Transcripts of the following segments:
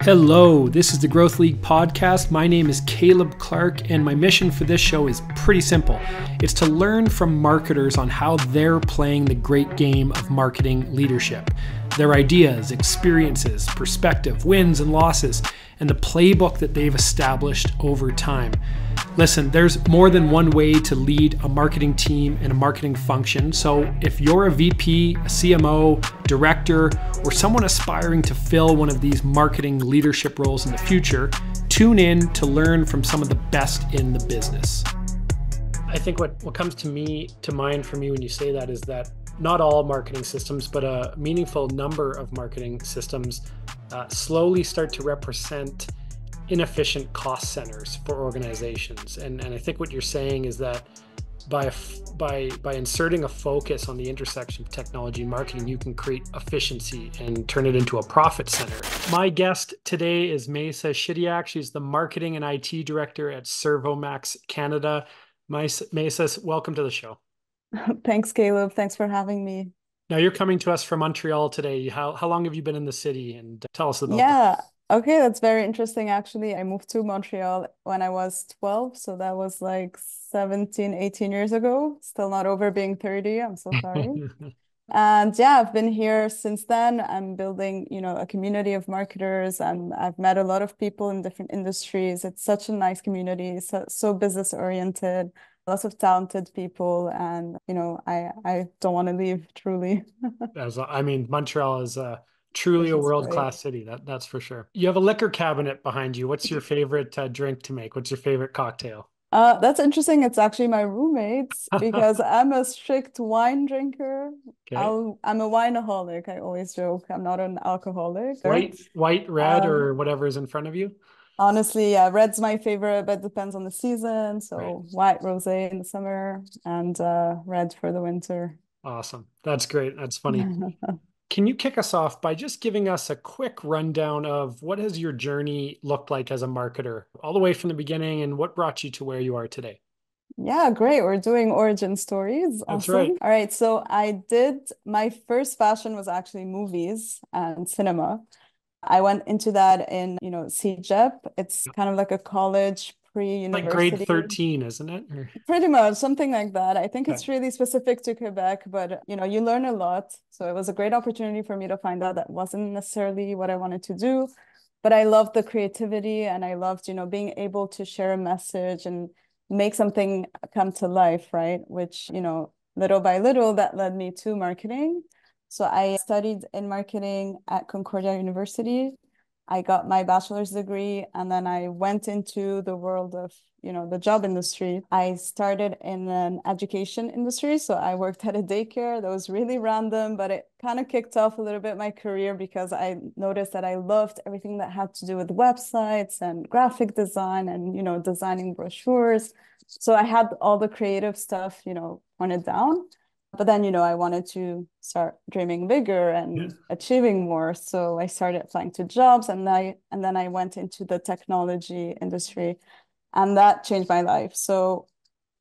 Hello, this is the Growth League podcast. My name is Caleb Clark, and my mission for this show is pretty simple. It's to learn from marketers on how they're playing the great game of marketing leadership, their ideas, experiences, perspective, wins and losses, and the playbook that they've established over time. Listen, there's more than one way to lead a marketing team and a marketing function. So if you're a VP, a CMO, director, or someone aspiring to fill one of these marketing leadership roles in the future, tune in to learn from some of the best in the business. I think what comes to mind for me when you say that is that not all marketing systems, but a meaningful number of marketing systems slowly start to represent inefficient cost centers for organizations. And I think what you're saying is that by inserting a focus on the intersection of technology and marketing, you can create efficiency and turn it into a profit center. My guest today is Mayssa Chidiac. She's the marketing and IT director at Servomax Canada. Mayssa, welcome to the show. Thanks, Caleb. Thanks for having me. Now you're coming to us from Montreal today. How long have you been in the city? And tell us about that. Yeah, okay, that's very interesting, actually. I moved to Montreal when I was 12, so that was like 17, 18 years ago. Still not over being 30. I'm so sorry. And yeah, I've been here since then. I'm building, a community of marketers, and I've met a lot of people in different industries. It's such a nice community, so business oriented, lots of talented people, and I don't want to leave, truly. Montreal is truly Which a is great. world-class city. That's for sure. You have a liquor cabinet behind you. What's your favorite drink to make? What's your favorite cocktail? That's interesting. It's actually my roommates because I'm a strict wine drinker. Okay. I'm a wineaholic. I always joke. I'm not an alcoholic. White, red, Um, or whatever is in front of you. Honestly, yeah, red's my favorite, but it depends on the season. Right. So white rosé in the summer and red for the winter. Awesome. That's great. That's funny. Can you kick us off by just giving us a quick rundown of what has your journey looked like as a marketer, all the way from the beginning, and what brought you to where you are today? Yeah, great. We're doing origin stories. That's right. Awesome. All right. So my first passion was actually movies and cinema. I went into that in, CEGEP. It's kind of like a college Like grade pre-university. 13, isn't it? Pretty much something like that. I think Okay. it's really specific to Quebec, but you learn a lot. So it was a great opportunity for me to find out that wasn't necessarily what I wanted to do. But I loved the creativity, and I loved, being able to share a message and make something come to life, right? Which, little by little, that led me to marketing. So I studied in marketing at Concordia University. I got my bachelor's degree, and then I went into the world of, the job industry. I started in an education industry. So I worked at a daycare. That was really random, but it kind of kicked off a little bit my career because I noticed that I loved everything that had to do with websites and graphic design and, designing brochures. So I had all the creative stuff, pointed down. But then, I wanted to start dreaming bigger Yeah. and achieving more. So I started applying to jobs, and then I went into the technology industry, and that changed my life. So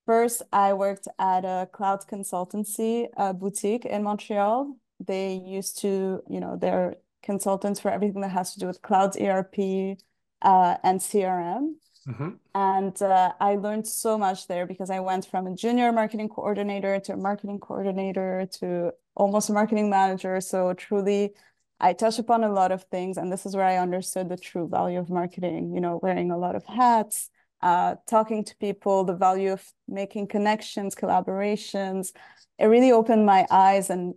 first, I worked at a cloud consultancy boutique in Montreal. They used to, they're consultants for everything that has to do with cloud ERP and CRM. Mhm. And I learned so much there because I went from a junior marketing coordinator to a marketing coordinator to almost a marketing manager. So truly, I touched upon a lot of things. And this is where I understood the true value of marketing, wearing a lot of hats, talking to people, the value of making connections, collaborations. It really opened my eyes. And,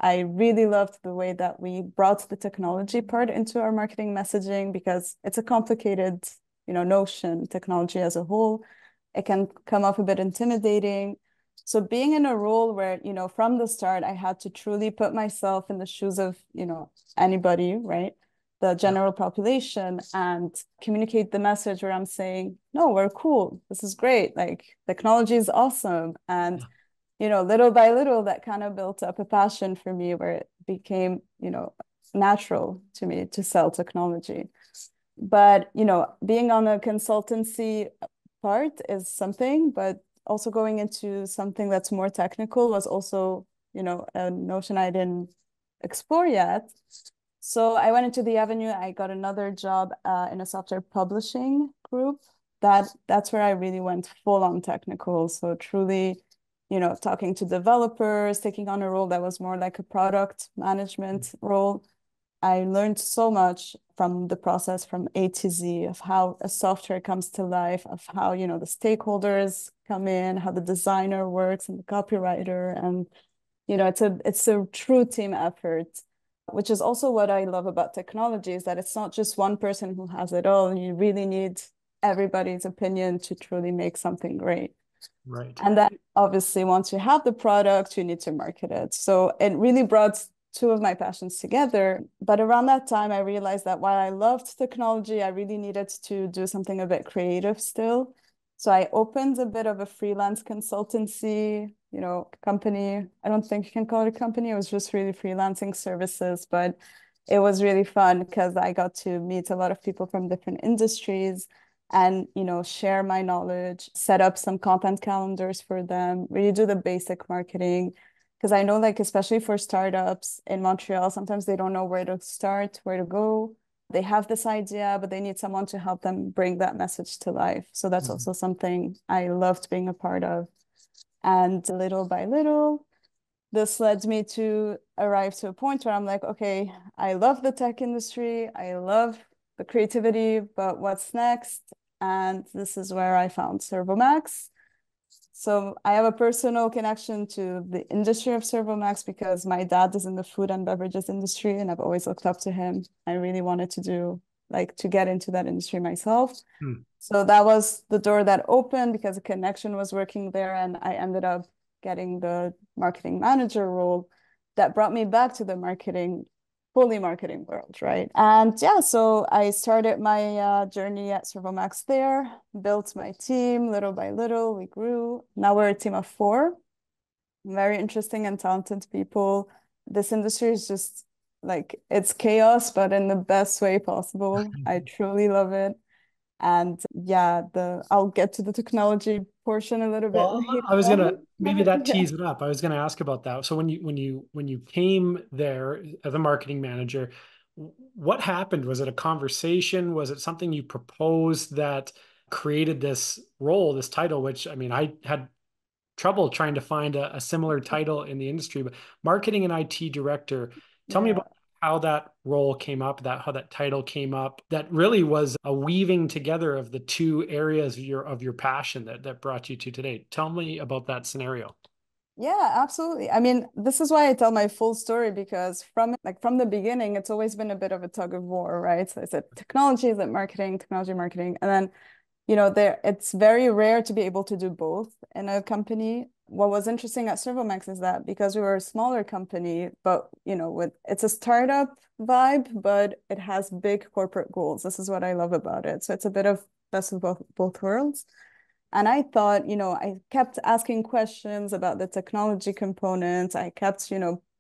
I really loved the way that we brought the technology part into our marketing messaging because it's a complicated notion, technology as a whole. It can come off a bit intimidating. So being in a role where, from the start, I had to truly put myself in the shoes of, anybody, right? The Yeah. general population, and communicate the message where I'm saying, no, we're cool. This is great. Like, technology is awesome. And, Yeah. little by little, that kind of built up a passion for me where it became, natural to me to sell technology. But, being on a consultancy part is something, but also going into something that's more technical was also, a notion I didn't explore yet. So I went into the Avenue. I got another job in a software publishing group. That's where I really went full on technical. So truly, talking to developers, taking on a role that was more like a product management role. I learned so much from the process from A to Z of how a software comes to life, of how, the stakeholders come in, how the designer works and the copywriter. And, it's a true team effort, which is also what I love about technology is that it's not just one person who has it all. You really need everybody's opinion to truly make something great. Right. And then obviously once you have the product, you need to market it. So it really brought two of my passions together. But around that time, I realized that while I loved technology, I really needed to do something a bit creative still. So I opened a bit of a freelance consultancy, company. I don't think you can call it a company. It was just really freelancing services, but it was really fun because I got to meet a lot of people from different industries and share my knowledge, set up some content calendars for them, really do the basic marketing. Because I know, like, especially for startups in Montreal, sometimes they don't know where to start, where to go. They have this idea, but they need someone to help them bring that message to life. So that's Mhm. also something I loved being a part of. And little by little, this led me to arrive to a point where I'm like, okay, I love the tech industry. I love the creativity, but what's next? And this is where I found Servomax. So I have a personal connection to the industry of Servomax because my dad is in the food and beverages industry and I've always looked up to him. I really wanted to get into that industry myself. Hmm. So that was the door that opened because a connection was working there and I ended up getting the marketing manager role that brought me back to the fully marketing world, right? And yeah, so I started my journey at Servomax there, built my team little by little. We grew. Now we're a team of four, very interesting and talented people. This industry is just like it's chaos, but in the best way possible. I truly love it. And yeah, I'll get to the technology portion a little bit Well, later I was gonna on. maybe that Yeah. tees it up. I was gonna ask about that. So when you came there as a marketing manager, what happened? Was it a conversation? Was it something you proposed that created this role, this title? Which I mean, I had trouble trying to find a similar title in the industry, but marketing and IT director. Tell me Yeah. about how that role came up, that how that title came up. That really was a weaving together of the two areas of your passion that brought you to today. Tell me about that scenario. Yeah, absolutely. I mean, this is why I tell my full story because from the beginning, it's always been a bit of a tug of war, right? So is it technology, is it marketing, technology, marketing? And then, it's very rare to be able to do both in a company. What was interesting at Servomax is that because we were a smaller company, but it's a startup vibe, but it has big corporate goals. This is what I love about it. So it's a bit of best of both worlds. And I thought, I kept asking questions about the technology component. I kept,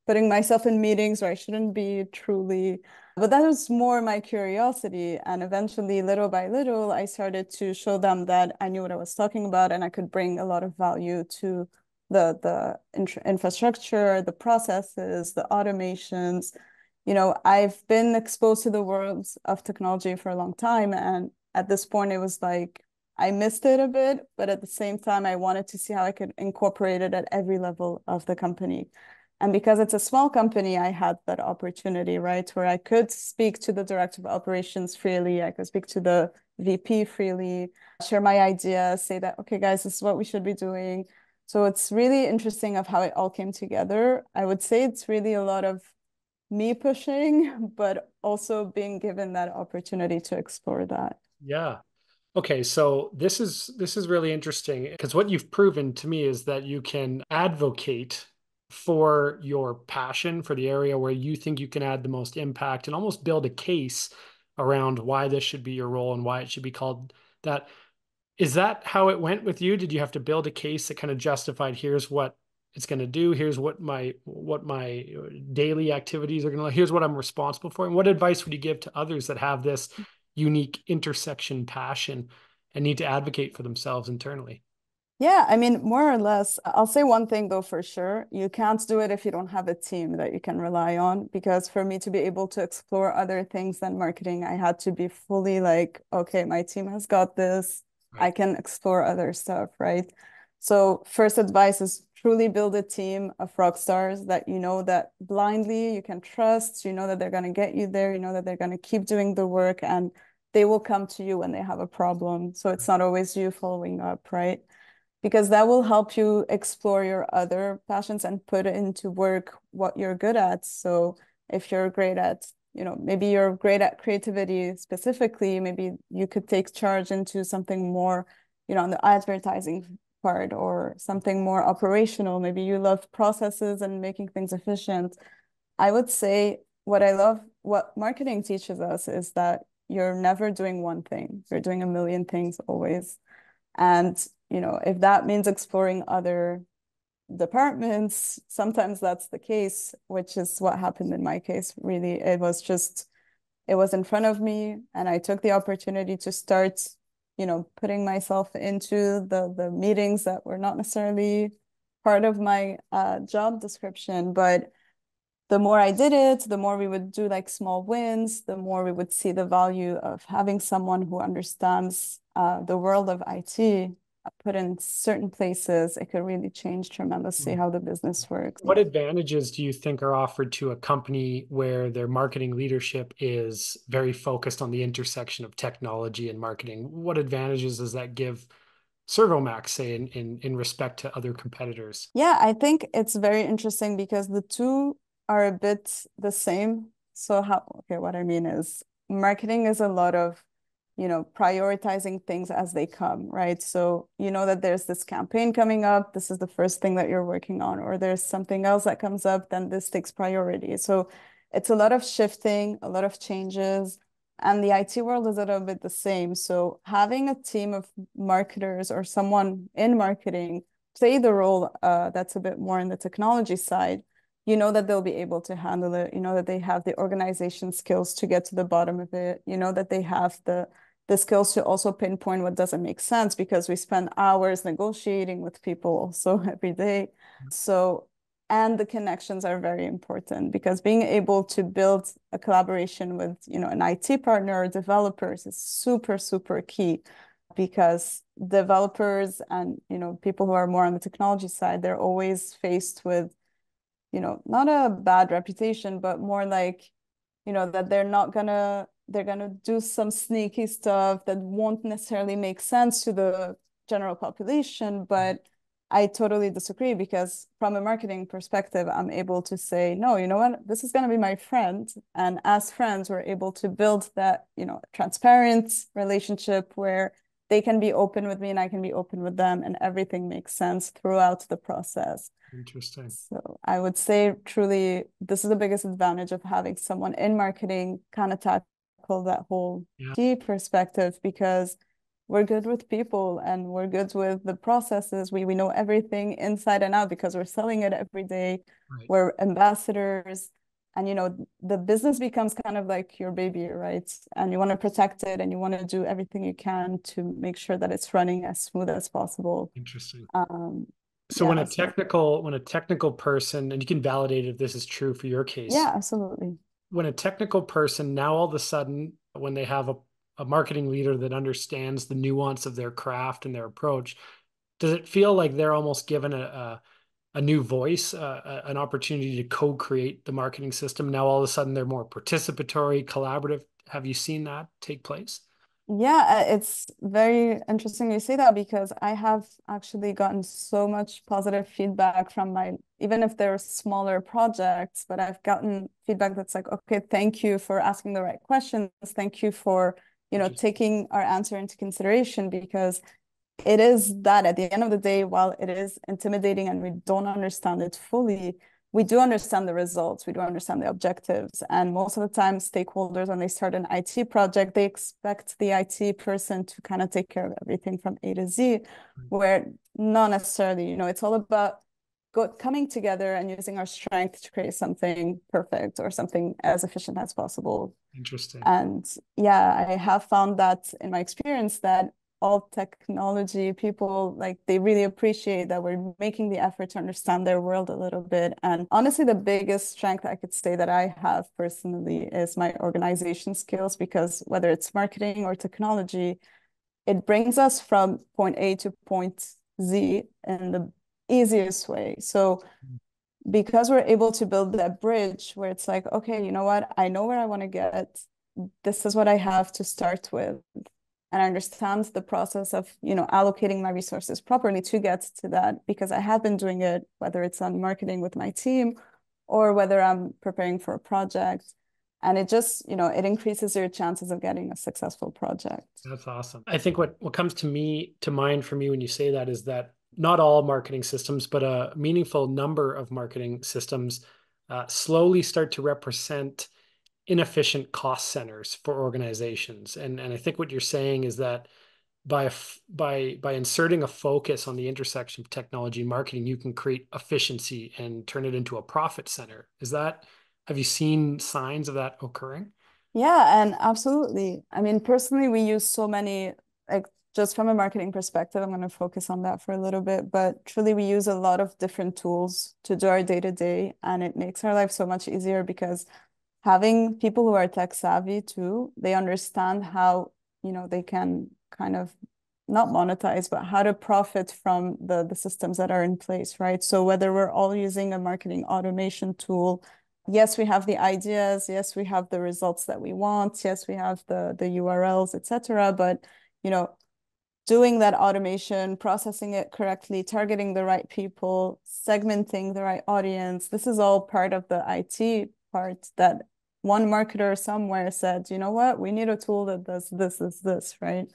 putting myself in meetings where I shouldn't be truly. But that was more my curiosity. And eventually, little by little, I started to show them that I knew what I was talking about and I could bring a lot of value to the infrastructure, the processes, the automations. I've been exposed to the world of technology for a long time. And at this point, it was like, I missed it a bit, but at the same time, I wanted to see how I could incorporate it at every level of the company. And because it's a small company, I had that opportunity, right, where I could speak to the director of operations freely. I could speak to the VP freely, share my ideas, say that, okay, guys, this is what we should be doing. So it's really interesting of how it all came together. I would say it's really a lot of me pushing, but also being given that opportunity to explore that. Yeah. Okay, so this is really interesting because what you've proven to me is that you can advocate for your passion for the area where you think you can add the most impact and almost build a case around why this should be your role and why it should be called that. Is that how it went with you? Did you have to build a case that kind of justified here's what it's going to do, here's what my daily activities are going to, here's what I'm responsible for? And what advice would you give to others that have this unique intersection passion and need to advocate for themselves internally? Yeah, I mean, more or less, I'll say one thing though for sure. You can't do it if you don't have a team that you can rely on. Because for me to be able to explore other things than marketing, I had to be fully like, okay, my team has got this. I Right. can explore other stuff, right? So first advice is truly build a team of rock stars that you know that blindly you can trust, you know that they're going to get you there, you know that they're going to keep doing the work and they will come to you when they have a problem. So it's not always you following up, right? Because that will help you explore your other passions and put into work what you're good at. So if you're great at, maybe you're great at creativity specifically, maybe you could take charge into something more, on the advertising part or something more operational. Maybe you love processes and making things efficient. I would say what I love, what marketing teaches us is that you're never doing one thing. You're doing a million things always. And, if that means exploring other departments, sometimes that's the case, which is what happened in my case. Really, it was in front of me, and I took the opportunity to start, putting myself into the meetings that were not necessarily part of my job description, but the more I did it, the more we would do like small wins, the more we would see the value of having someone who understands the world of IT put in certain places. It could really change tremendously how the business works. What advantages do you think are offered to a company where their marketing leadership is very focused on the intersection of technology and marketing? What advantages does that give Servomax, say, in respect to other competitors? Yeah, I think it's very interesting because the two are a bit the same. So okay, what I mean is marketing is a lot of, prioritizing things as they come, right? So you know that there's this campaign coming up, this is the first thing that you're working on, or there's something else that comes up, then this takes priority. So it's a lot of shifting, a lot of changes, and the IT world is a little bit the same. So having a team of marketers or someone in marketing play the role that's a bit more in the technology side, you know that they'll be able to handle it. You know that they have the organization skills to get to the bottom of it. You know that they have the skills to also pinpoint what doesn't make sense because we spend hours negotiating with people also every day. So, and the connections are very important because being able to build a collaboration with, an IT partner or developers is super, super key because developers and people who are more on the technology side, they're always faced with not a bad reputation, but more like that they're gonna do some sneaky stuff that won't necessarily make sense to the general population. But I totally disagree because from a marketing perspective, I'm able to say, no, you know what, this is gonna be my friend. And as friends, we're able to build that, transparent relationship where they can be open with me and I can be open with them, and everything makes sense throughout the process. Interesting. So I would say truly, this is the biggest advantage of having someone in marketing kind of tackle that whole Yeah. key perspective because we're good with people and we're good with the processes. We know everything inside and out because we're selling it every day. Right. We're ambassadors. And the business becomes kind of like your baby, right? And you want to protect it and you want to do everything you can to make sure that it's running as smooth as possible. Interesting. Um, So yeah, so when a technical person, and you can validate if this is true for your case, yeah, absolutely. when a technical person now all of a sudden, when they have a marketing leader that understands the nuance of their craft and their approach, does it feel like they're almost given a new voice, an opportunity to co-create the marketing system? Now all of a sudden they're more participatory, collaborative. Have you seen that take place? Yeah, it's very interesting you say that because I have actually gotten so much positive feedback from even if they're smaller projects, but I've gotten feedback that's like, okay, thank you for asking the right questions. Thank you for, taking our answer into consideration because it is that at the end of the day, while it is intimidating and we don't understand it fully, we do understand the results, we do understand the objectives. And most of the time, stakeholders, when they start an IT project, they expect the IT person to kind of take care of everything from A to Z, where not necessarily, it's all about coming together and using our strength to create something perfect or something as efficient as possible. Interesting. And yeah, I have found that in my experience that all technology people, like they really appreciate that we're making the effort to understand their world a little bit. And honestly, the biggest strength I could say that I have personally is my organization skills, because whether it's marketing or technology, it brings us from point A to point Z in the easiest way. So because we're able to build that bridge where it's like, okay, you know what? I know where I want to get. This is what I have to start with. And I understand the process of, allocating my resources properly to get to that, because I have been doing it, whether it's on marketing with my team or whether I'm preparing for a project. And it just, it increases your chances of getting a successful project. That's awesome. I think what comes to mind for me when you say that is that not all marketing systems, but a meaningful number of marketing systems slowly start to represent inefficient cost centers for organizations. And I think what you're saying is that by inserting a focus on the intersection of technology and marketing, you can create efficiency and turn it into a profit center. Have you seen signs of that occurring? Yeah, and absolutely. I mean, personally, we use so many, like just from a marketing perspective, I'm going to focus on that for a little bit, but truly we use a lot of different tools to do our day-to-day, and it makes our life so much easier because having people who are tech savvy too, they understand how, they can kind of not monetize, but how to profit from the systems that are in place, right? So whether we're all using a marketing automation tool, yes, we have the ideas, yes, we have the results that we want, yes, we have the URLs, etc. But, doing that automation, processing it correctly, targeting the right people, segmenting the right audience, this is all part of the IT part that one marketer somewhere said, you know what, we need a tool that does this, right?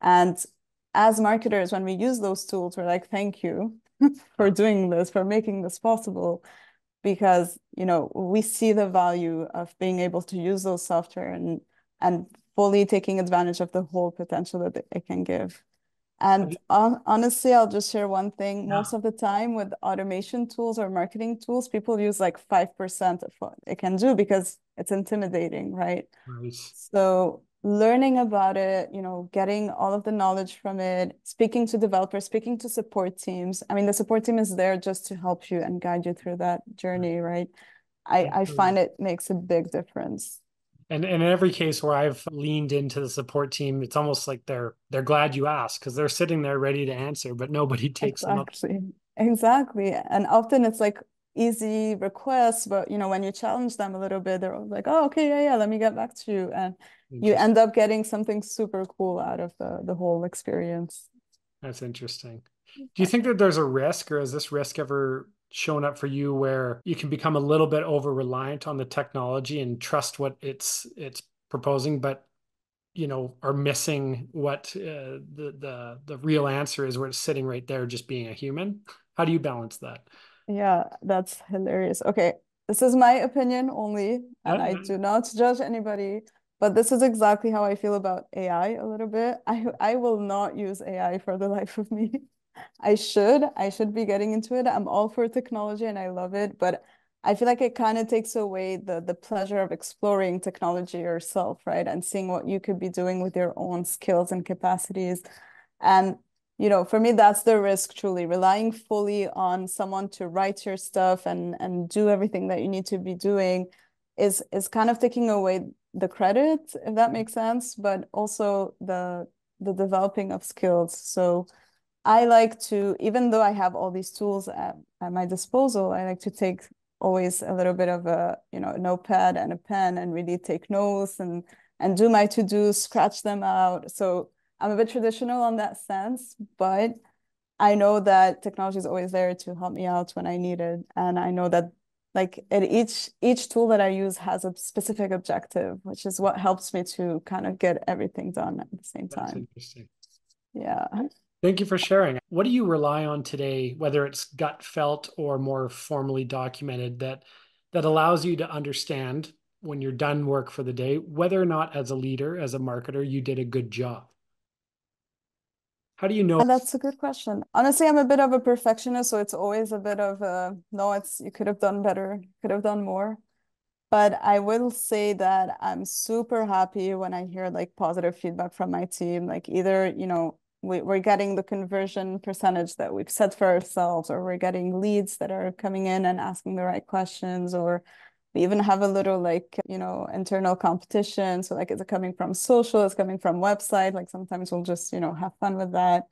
And as marketers, when we use those tools, we're like, thank you for doing this, for making this possible, because, we see the value of being able to use those software and fully taking advantage of the whole potential that it can give. And honestly, I'll just share one thing. Yeah. Most of the time with automation tools or marketing tools, people use like 5% of what it can do because it's intimidating, right? Right. So learning about it, getting all of the knowledge from it, speaking to developers, speaking to support teams. I mean, the support team is there just to help you and guide you through that journey, right? I find it makes a big difference. And in every case where I've leaned into the support team, it's almost like they're glad you asked because they're sitting there ready to answer, but nobody takes them up. Exactly. Exactly. And often it's like easy requests, but when you challenge them a little bit, they're like, oh, okay, yeah, let me get back to you. And you Interesting. end up getting something super cool out of the whole experience. That's interesting. Do you think that there's a risk, or has this risk ever shown up for you where you can become a little bit over reliant on the technology and trust what it's proposing, but are missing what the real answer is, where it's sitting right there, just being a human? How do you balance that? Yeah, that's hilarious. Okay, this is my opinion only, and Yeah, I yeah. do not judge anybody, but this is exactly how I feel about AI a little bit. I will not use AI for the life of me. I should be getting into it. I'm all for technology and I love it, but I feel like it kind of takes away the pleasure of exploring technology yourself, right? And seeing what you could be doing with your own skills and capacities. And for me, that's the risk, truly relying fully on someone to write your stuff and do everything that you need to be doing is kind of taking away the credit, if that makes sense, but also the developing of skills. So I like to, even though I have all these tools at my disposal, I like to take always a little bit of a notepad and a pen and really take notes and do my to-dos, scratch them out. So I'm a bit traditional on that sense, but I know that technology is always there to help me out when I need it. And I know that like each tool that I use has a specific objective, which is what helps me to kind of get everything done at the same That's time. interesting. Yeah. Thank you for sharing. What do you rely on today, whether it's gut felt or more formally documented, that allows you to understand when you're done work for the day, whether or not as a leader, as a marketer, you did a good job? How do you know? That's a good question. Honestly, I'm a bit of a perfectionist, so it's always a bit of no, you could have done better, could have done more. But I will say that I'm super happy when I hear like positive feedback from my team, like either, we're getting the conversion percentage that we've set for ourselves, or we're getting leads that are coming in and asking the right questions, or we even have a little like, internal competition. So like, is it coming from social? Is it coming from website? Like sometimes we'll just, have fun with that,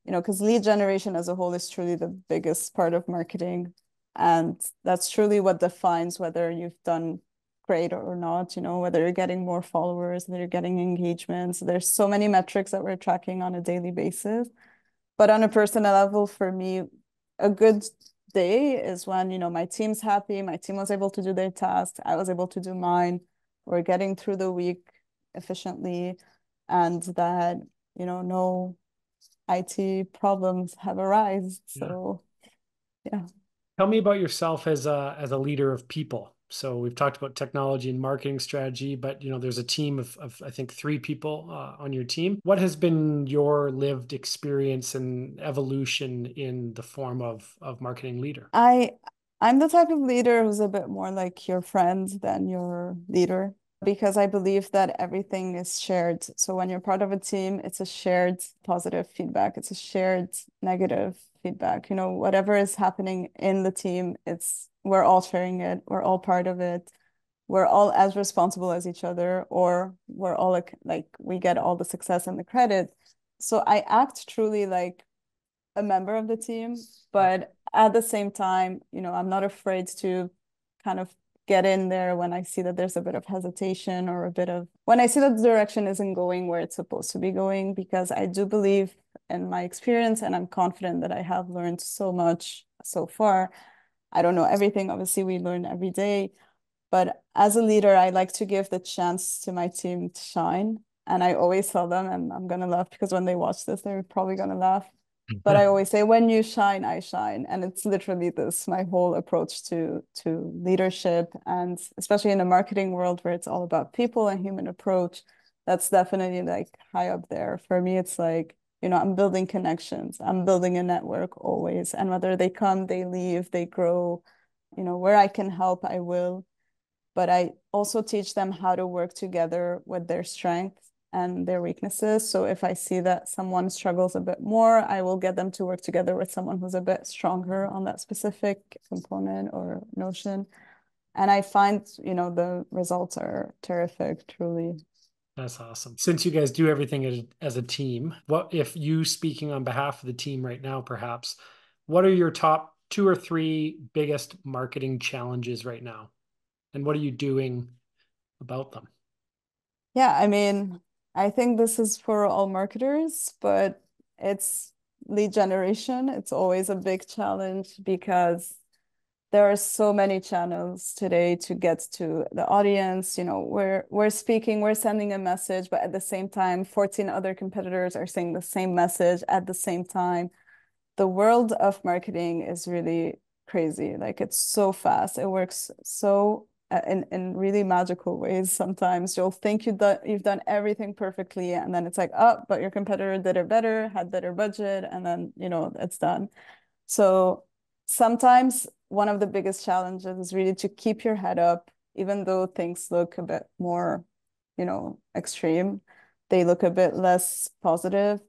because lead generation as a whole is truly the biggest part of marketing. And that's truly what defines whether you've done great or not, whether you're getting more followers, whether you're getting engagements. There's so many metrics that we're tracking on a daily basis. But on a personal level, for me, a good day is when, my team's happy, my team was able to do their tasks, I was able to do mine, we're getting through the week efficiently, and that, no IT problems have arisen. Yeah. So yeah. Tell me about yourself as a leader of people. So we've talked about technology and marketing strategy, but there's a team of I think 3 people on your team. What has been your lived experience and evolution in the form of marketing leader? I'm the type of leader who's a bit more like your friend than your leader, because I believe that everything is shared. So when you're part of a team, it's a shared positive feedback. It's a shared negative feedback. Whatever is happening in the team, we're all sharing it. We're all part of it. We're all as responsible as each other, or we're all like we get all the success and the credit. So I act truly like a member of the team, but at the same time, I'm not afraid to kind of get in there when I see that there's a bit of hesitation, or when I see that the direction isn't going where it's supposed to be going, because I do believe in my experience, and I'm confident that I have learned so much so far. I don't know everything. Obviously, we learn every day, but as a leader, I like to give the chance to my team to shine. And I always tell them, and I'm going to laugh because when they watch this, they're probably going to laugh. But I always say, when you shine, I shine. And it's literally this, my whole approach to leadership. And especially in the marketing world where it's all about people and human approach, that's definitely like high up there. For me, it's like, I'm building connections. I'm building a network always. And whether they come, they leave, they grow, where I can help, I will. But I also teach them how to work together with their strengths and their weaknesses. So if I see that someone struggles a bit more, I will get them to work together with someone who's a bit stronger on that specific component or notion. And I find, the results are terrific, truly. That's awesome. Since you guys do everything as a team, what if you speaking on behalf of the team right now, perhaps, what are your top 2 or 3 biggest marketing challenges right now? And what are you doing about them? Yeah, I mean, I think this is for all marketers, but it's lead generation. It's always a big challenge because there are so many channels today to get to the audience. We're speaking, we're sending a message, but at the same time, 14 other competitors are saying the same message at the same time. The world of marketing is really crazy. Like, it's so fast. It works so in really magical ways. Sometimes you'll think you've done everything perfectly, and then it's like, oh, but your competitor did it better, had better budget, and then it's done. So sometimes one of the biggest challenges is really to keep your head up, even though things look a bit more, extreme. They look a bit less positive,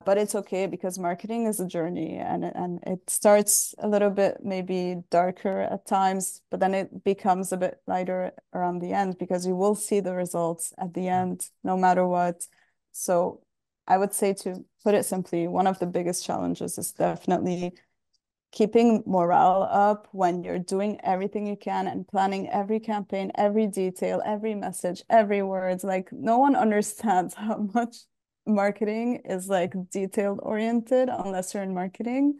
but it's okay, because marketing is a journey, and it starts a little bit maybe darker at times, but then it becomes a bit lighter around the end, because you will see the results at the end, no matter what. So I would say, to put it simply, one of the biggest challenges is definitely keeping morale up when you're doing everything you can and planning every campaign, every detail, every message, every word. Like, no one understands how much marketing is like detailed oriented unless you're in marketing.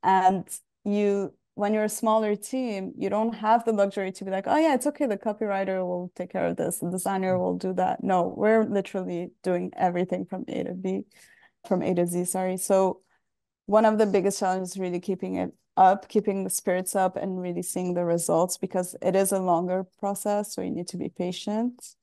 And when you're a smaller team, you don't have the luxury to be like, oh yeah, it's okay, the copywriter will take care of this, the designer will do that. No, we're literally doing everything from A to Z, sorry. So one of the biggest challenges is really keeping it up, keeping the spirits up, and really seeing the results, because it is a longer process. So you need to be patient.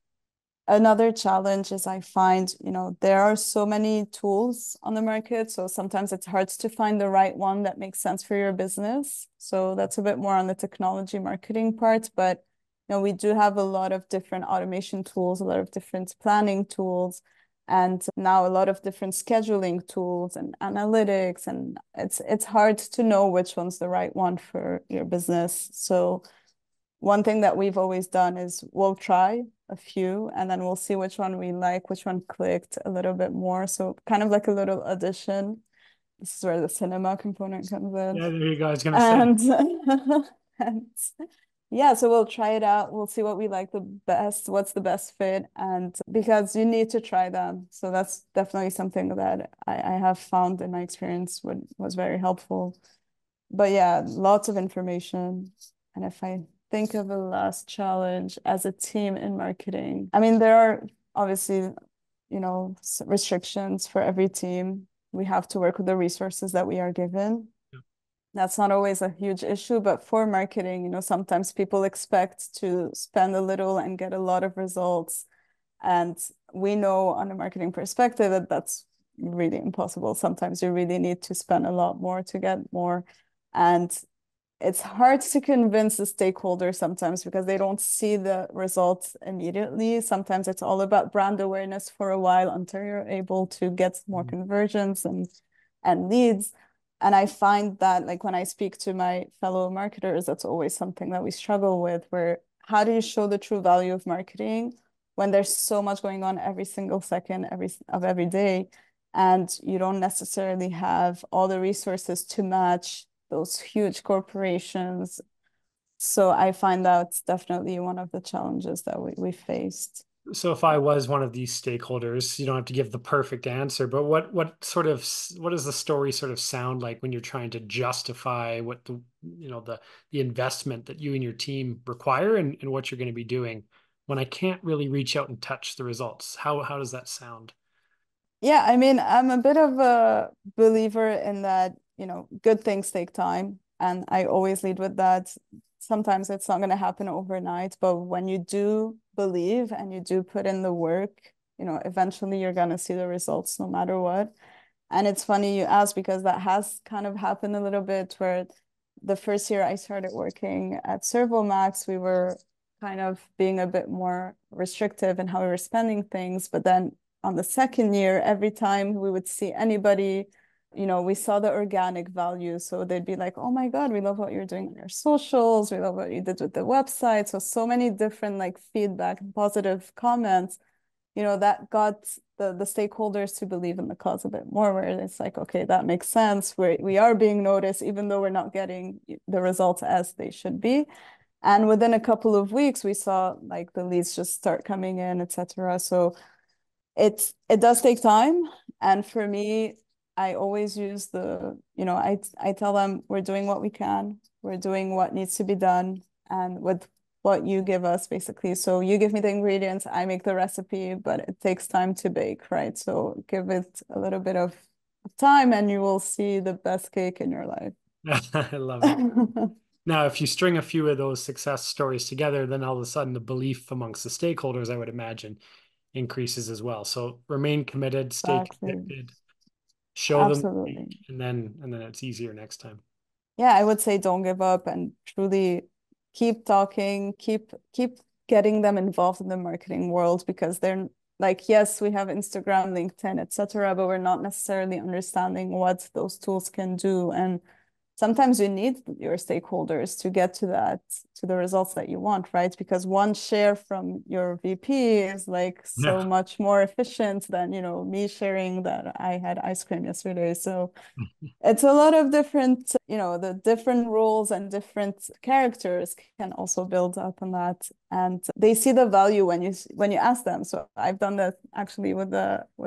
Another challenge is, I find, there are so many tools on the market. So sometimes it's hard to find the right one that makes sense for your business. So that's a bit more on the technology marketing part. But, we do have a lot of different automation tools, a lot of different planning tools. And now a lot of different scheduling tools and analytics, and it's hard to know which one's the right one for your business. So one thing that we've always done is we'll try a few and then we'll see which one we like, which one clicked a little bit more. So kind of like a little addition. This is where the cinema component comes in. Yeah, there you go. I was gonna say. And, and yeah, so we'll try it out. We'll see what we like the best, what's the best fit. And because you need to try them. So that's definitely something that I have found in my experience was very helpful. But yeah, lots of information. And if I think of a last challenge as a team in marketing, I mean, there are obviously, restrictions for every team. We have to work with the resources that we are given. That's not always a huge issue, but for marketing, sometimes people expect to spend a little and get a lot of results. And we know on a marketing perspective that that's really impossible. Sometimes you really need to spend a lot more to get more. And it's hard to convince the stakeholders sometimes because they don't see the results immediately. Sometimes it's all about brand awareness for a while until you're able to get more conversions and leads. And I find that like when I speak to my fellow marketers, that's always something that we struggle with, where how do you show the true value of marketing when there's so much going on every single second of every day, and you don't necessarily have all the resources to match those huge corporations. So I find that's definitely one of the challenges that we faced. So if I was one of these stakeholders, you don't have to give the perfect answer, but what does the story sort of sound like when you're trying to justify what the investment that you and your team require and what you're going to be doing when I can't really reach out and touch the results? How does that sound? Yeah, I mean, I'm a bit of a believer in that, good things take time. And I always lead with that. Sometimes it's not going to happen overnight, but when you do believe and you do put in the work, eventually you're going to see the results no matter what. And it's funny you ask because that has kind of happened a little bit where the first year I started working at Servomax, we were kind of being a bit more restrictive in how we were spending things. But then on the second year, every time we would see anybody, we saw the organic value. So they'd be like, oh my God, we love what you're doing on your socials. We love what you did with the website. So many different like feedback and positive comments, that got the stakeholders to believe in the cause a bit more, where it's like, okay, that makes sense. We are being noticed, even though we're not getting the results as they should be. And within a couple of weeks, we saw like the leads just start coming in, etc. So it does take time. And for me, I always use I tell them we're doing what we can, we're doing what needs to be done, and with what you give us, basically. So you give me the ingredients, I make the recipe, but it takes time to bake, right? So give it a little bit of time and you will see the best cake in your life. I love it. Now, if you string a few of those success stories together, then all of a sudden the belief amongst the stakeholders, I would imagine, increases as well. So remain committed, stay Exactly. connected, show them, Absolutely. and then it's easier next time. Yeah, I would say don't give up and truly keep talking, keep getting them involved in the marketing world, because they're like, yes, we have Instagram, LinkedIn, etc., but we're not necessarily understanding what those tools can do. And sometimes you need your stakeholders to get to the results that you want, right? Because one share from your VP is like so Yeah. much more efficient than, me sharing that I had ice cream yesterday. So it's a lot of different, the different roles and different characters can also build up on that, and they see the value when you ask them. So I've done that actually with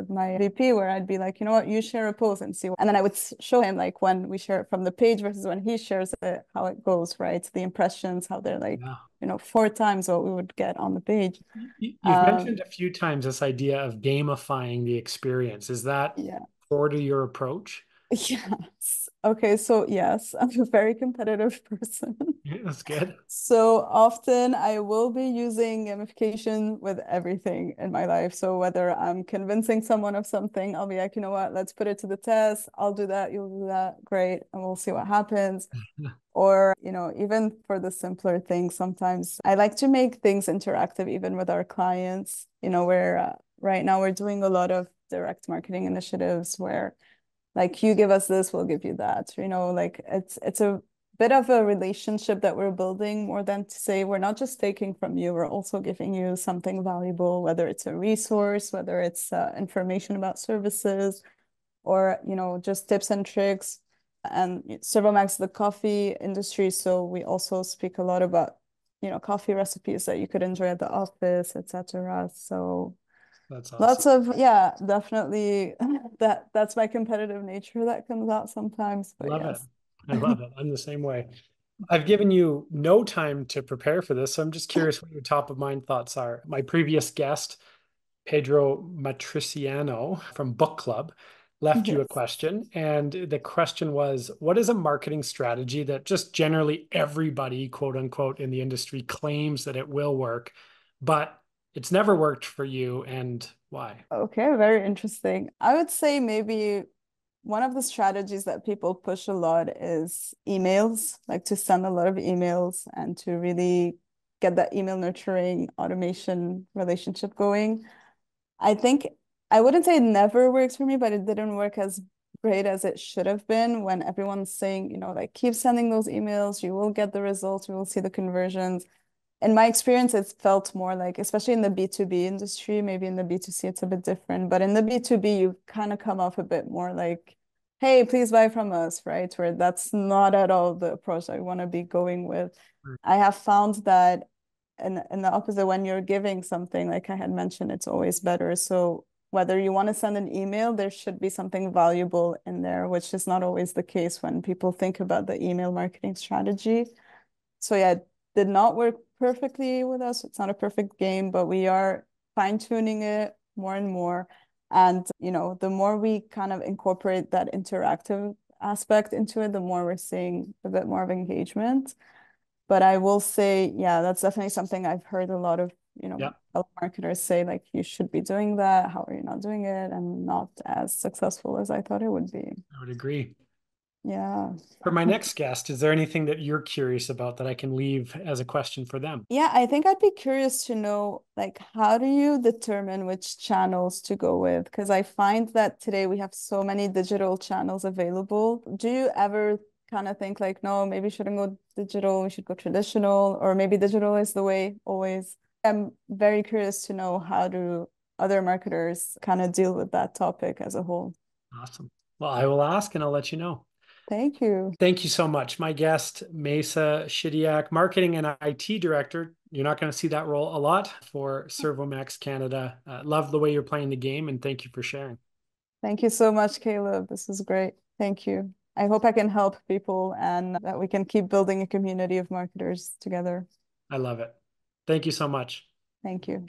my VP, where I'd be like, you know what, you share a post and see, and then I would show him like when we share it from the page versus when he shares it, how it goes, right? The impressions, how they're like, Yeah. 4 times what we would get on the page. You've mentioned a few times this idea of gamifying the experience. Is that Yeah. core to your approach? Yes. Okay, so yes, I'm a very competitive person. Yeah, that's good. So often I will be using gamification with everything in my life. So whether I'm convincing someone of something, I'll be like, you know what, let's put it to the test. I'll do that, you'll do that. Great. And we'll see what happens. Or, even for the simpler things, sometimes I like to make things interactive, even with our clients, where right now we're doing a lot of direct marketing initiatives where like you give us this, we'll give you that. Like it's a bit of a relationship that we're building more than to say we're not just taking from you, we're also giving you something valuable, whether it's a resource, whether it's information about services, or just tips and tricks. And Servomax, the coffee industry, so we also speak a lot about coffee recipes that you could enjoy at the office, etc. So That's awesome. lots of, yeah, definitely that's my competitive nature that comes out sometimes, but Love it. yes. I love it. I'm the same way. I've given you no time to prepare for this, so I'm just curious what your top of mind thoughts are. My previous guest, Pedro Matriciano from Book Club, left you a Yes. question. And the question was, what is a marketing strategy that just generally everybody, quote unquote, in the industry claims that it will work, but it's never worked for you, and why? Okay, very interesting. I would say maybe one of the strategies that people push a lot is emails, like to send a lot of emails and to really get that email nurturing automation relationship going. I think I wouldn't say it never works for me, but it didn't work as great as it should have been when everyone's saying, like keep sending those emails, you will get the results, you will see the conversions. In my experience, it's felt more like, especially in the B2B industry, maybe in the B2C, it's a bit different. But in the B2B, you kind of come off a bit more like, hey, please buy from us, right? Where that's not at all the approach I want to be going with. I have found that in the opposite, when you're giving something, like I had mentioned, it's always better. So whether you want to send an email, there should be something valuable in there, which is not always the case when people think about the email marketing strategy. So yeah, it did not work perfectly with us. It's not a perfect game, but we are fine-tuning it more and more. And, the more we kind of incorporate that interactive aspect into it, the more we're seeing a bit more of engagement. But I will say, yeah, that's definitely something I've heard a lot of, Yeah, fellow marketers say, like, you should be doing that. How are you not doing it? And not as successful as I thought it would be. I would agree. Yeah. For my next guest, is there anything that you're curious about that I can leave as a question for them? Yeah, I think I'd be curious to know, like, how do you determine which channels to go with? Because I find that today we have so many digital channels available. Do you ever kind of think like, no, maybe we shouldn't go digital, we should go traditional, or maybe digital is the way always? I'm very curious to know how do other marketers kind of deal with that topic as a whole. Awesome. Well, I will ask and I'll let you know. Thank you. Thank you so much. My guest, Mayssa Chidiac, Marketing and IT Director. You're not going to see that role a lot for Servomax Canada. Love the way you're playing the game, and thank you for sharing. Thank you so much, Caleb. This is great. Thank you. I hope I can help people and that we can keep building a community of marketers together. I love it. Thank you so much. Thank you.